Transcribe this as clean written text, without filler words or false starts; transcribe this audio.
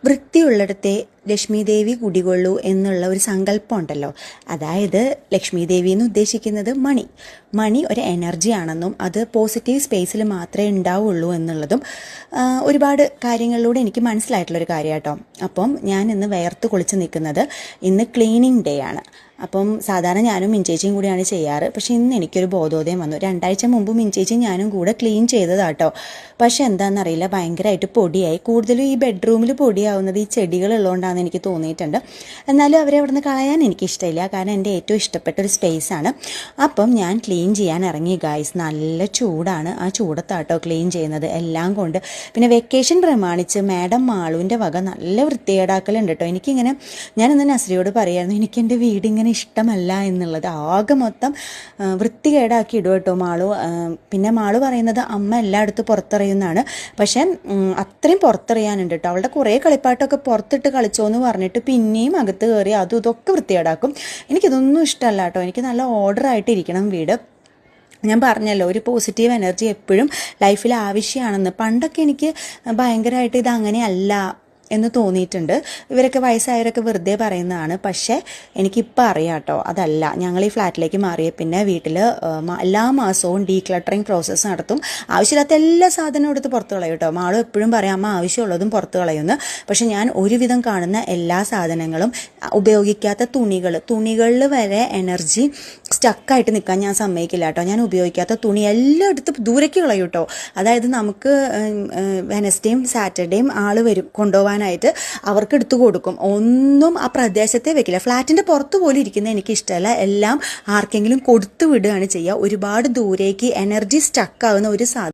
വൃത്തിയുള്ളിടത്തെ ലക്ഷ്മി ദേവി കുടികൊള്ളൂ എന്നുള്ള ഒരു സങ്കല്പം ഉണ്ടല്ലോ. അതായത് ലക്ഷ്മി ദേവി എന്ന് ഉദ്ദേശിക്കുന്നത് മണി ഒരു എനർജി ആണെന്നും അത് പോസിറ്റീവ് സ്പേസിൽ മാത്രമേ ഉണ്ടാവുള്ളൂ എന്നുള്ളതും ഒരുപാട് കാര്യങ്ങളിലൂടെ എനിക്ക് മനസ്സിലായിട്ടുള്ളൊരു കാര്യം കേട്ടോ. അപ്പം ഞാൻ ഇന്ന് വേർത്ത് കുളിച്ച് നിൽക്കുന്നത് ഇന്ന് ക്ലീനിങ് ഡേ ആണ്. അപ്പം സാധാരണ ഞാനും മിൻചേച്ചിയും കൂടിയാണ് ചെയ്യാറ്. പക്ഷേ ഇന്ന് എനിക്കൊരു ബോധോദയം വന്നു. 2 ആഴ്ച മുമ്പ് മിൻചേച്ചിയും ഞാനും കൂടെ ക്ലീൻ ചെയ്തതാട്ടോ. പക്ഷെ എന്താണെന്നറിയില്ല, ഭയങ്കരമായിട്ട് പൊടിയായി. കൂടുതലും ഈ ബെഡ്റൂമിൽ പൊടിയാവുന്നത് ഈ ചെടികളുള്ളതുകൊണ്ടാണെന്ന് എനിക്ക് തോന്നിയിട്ടുണ്ട്. എന്നാലും അവരെ അവിടെ നിന്ന് കളയാൻ എനിക്കിഷ്ടമില്ല, കാരണം എൻ്റെ ഏറ്റവും ഇഷ്ടപ്പെട്ട ഒരു സ്പേസാണ്. അപ്പം ഞാൻ ക്ലീൻ ചെയ്യാൻ ഇറങ്ങി ഗായ്സ്. നല്ല ചൂടാണ്. ആ ചൂടത്താട്ടോ ക്ലീൻ ചെയ്യുന്നത് എല്ലാം കൊണ്ട്. പിന്നെ വെക്കേഷൻ പ്രമാണിച്ച് മാഡം മാളുവിൻ്റെ വക നല്ല വൃത്തികേടാക്കലുണ്ട് കേട്ടോ. എനിക്കിങ്ങനെ ഞാനിന്ന് നസ്രിയോട് പറയായിരുന്നു, എനിക്ക് എൻ്റെ വീട് ഇങ്ങനെ ഇഷ്ടമല്ല എന്നുള്ളത്. ആകെ മൊത്തം വൃത്തികേടാക്കി ഇടും കേട്ടോ മാളു. പിന്നെ മാളു പറയുന്നത് അമ്മ എല്ലായിടത്തും പുറത്തെറിയുന്നതാണ്. പക്ഷേ അത്രയും പുറത്തെറിയാനുണ്ട് കേട്ടോ. അവളുടെ കുറേ കളിപ്പാട്ടമൊക്കെ പുറത്തിട്ട് കളിച്ചോന്ന് പറഞ്ഞിട്ട് പിന്നെയും അകത്ത് കയറി അതും ഇതൊക്കെ വൃത്തികേടാക്കും. എനിക്കിതൊന്നും ഇഷ്ടമല്ല കേട്ടോ. എനിക്ക് നല്ല ഓർഡറായിട്ടിരിക്കണം വീട്. ഞാൻ പറഞ്ഞല്ലോ, ഒരു പോസിറ്റീവ് എനർജി എപ്പോഴും ലൈഫിൽ ആവശ്യമാണെന്ന്. പണ്ടൊക്കെ എനിക്ക് ഭയങ്കരമായിട്ട് ഇത് അങ്ങനെയല്ല എന്ന് തോന്നിയിട്ടുണ്ട്. ഇവരൊക്കെ വയസ്സായവരൊക്കെ വെറുതെ പറയുന്നതാണ്. പക്ഷേ എനിക്കിപ്പോൾ അറിയാം കേട്ടോ, അതല്ല. ഞങ്ങൾ ഈ ഫ്ലാറ്റിലേക്ക് മാറിയ പിന്നെ വീട്ടിൽ എല്ലാ മാസവും ഡീക്ലട്ടറിങ് പ്രോസസ്സ് നടത്തും. ആവശ്യമില്ലാത്ത എല്ലാ സാധനവും എടുത്ത് പുറത്ത് കളയും കേട്ടോ. മാളും എപ്പോഴും പറയാം അമ്മ ആവശ്യമുള്ളതും പുറത്ത് കളയുമെന്ന്. പക്ഷെ ഞാൻ ഒരുവിധം കാണുന്ന എല്ലാ സാധനങ്ങളും, ഉപയോഗിക്കാത്ത തുണികളിൽ വരെ എനർജി സ്റ്റക്കായിട്ട് നിൽക്കാൻ ഞാൻ സമ്മതിക്കില്ല കേട്ടോ. ഞാൻ ഉപയോഗിക്കാത്ത തുണി എല്ലാം എടുത്ത് ദൂരേക്ക് കളയും കേട്ടോ. അതായത് നമുക്ക് വെനസ്ഡേയും സാറ്റർഡേയും ആൾ വരും കൊണ്ടുപോകാനായിട്ട്, അവർക്ക് എടുത്തു കൊടുക്കും. ഒന്നും ആ പ്രദേശത്തെ വെക്കില്ല. ഫ്ലാറ്റിൻ്റെ പുറത്ത് പോലും ഇരിക്കുന്നത് എനിക്ക് ഇഷ്ടമല്ല. എല്ലാം ആർക്കെങ്കിലും കൊടുത്തു വിടുകയാണ് ചെയ്യുക. ഒരുപാട് ദൂരേക്ക് എനർജി സ്റ്റക്കാവുന്ന ഒരു സാധനം